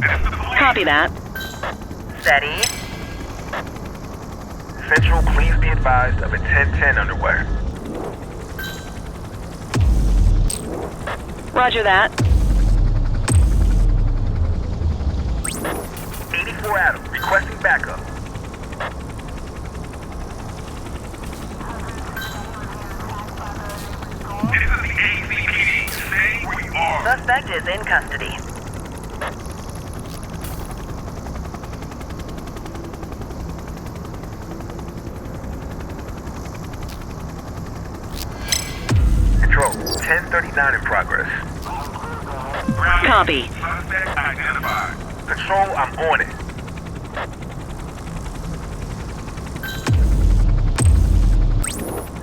Copy that. Steady. Central, please be advised of a 1010 underway. Roger that. 84 Adam, requesting backup. This is the ACPD. Stay where you are. Suspect is in custody. Control, 1039 in progress. Copy. Suspect identified. Control, I'm on it.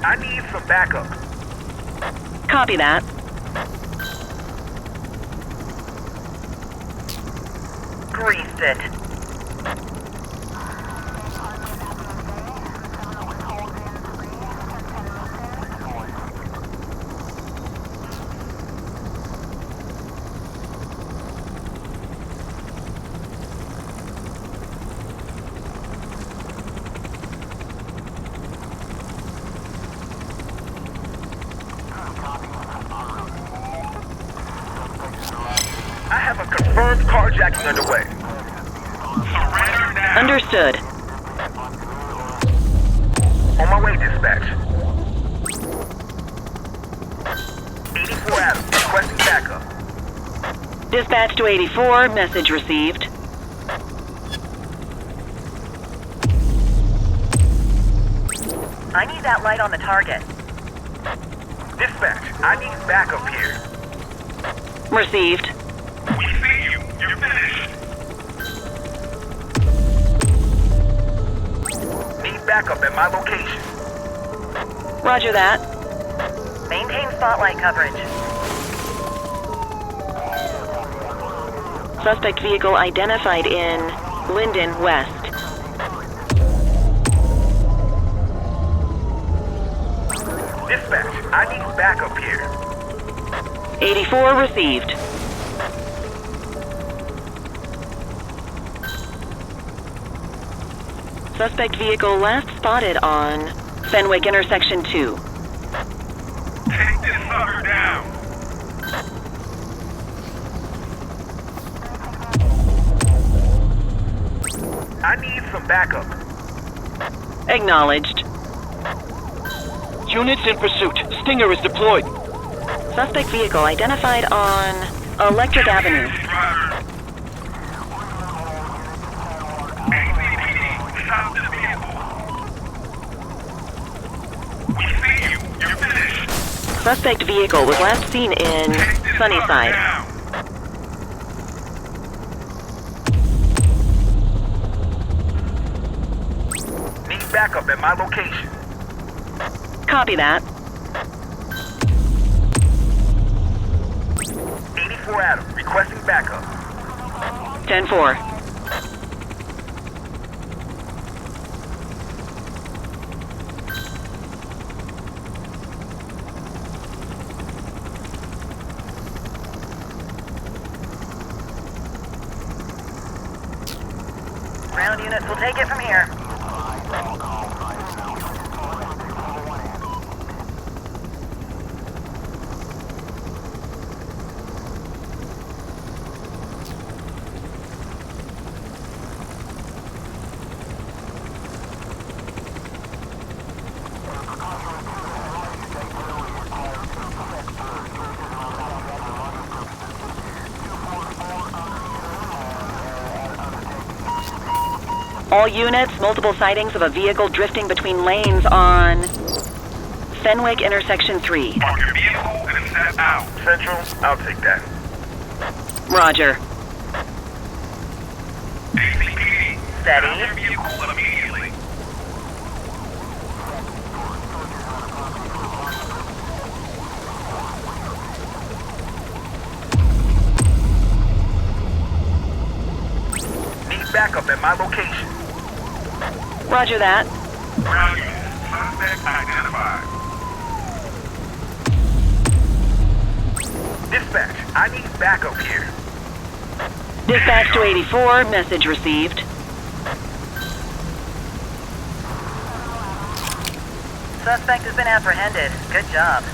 I need some backup. Copy that. Greased it. I have a confirmed carjacking underway. Surrender now. Understood. On my way, dispatch. 84 Adam, requesting backup. Dispatch to 84. Message received. I need that light on the target. Dispatch, I need backup here. Received. We see you. You're finished. Need backup at my location. Roger that. Maintain spotlight coverage. Suspect vehicle identified in Linden West. Dispatch, I need backup here. 84 received. Suspect vehicle last spotted on Fenwick intersection 2. Take this sucker down. I need some backup. Acknowledged. Units in pursuit. Stinger is deployed. Suspect vehicle identified on Electric Avenue. Driver. ACPD, stop this vehicle. We see you. You're finished. Suspect vehicle was last seen in Take this Sunnyside. sucker down. Need backup at my location. Copy that. 84 Adam, requesting backup. 10-4. Ground units will take it from here. All units, multiple sightings of a vehicle drifting between lanes on Fenwick intersection 3. Park your vehicle and step out. Central, I'll take that. Roger. ACPD, Steady. stop your vehicle immediately. Need backup at my location. Roger that. Ground unit, suspect identified. Dispatch, I need backup here. Dispatch to 84, message received. Suspect has been apprehended. Good job.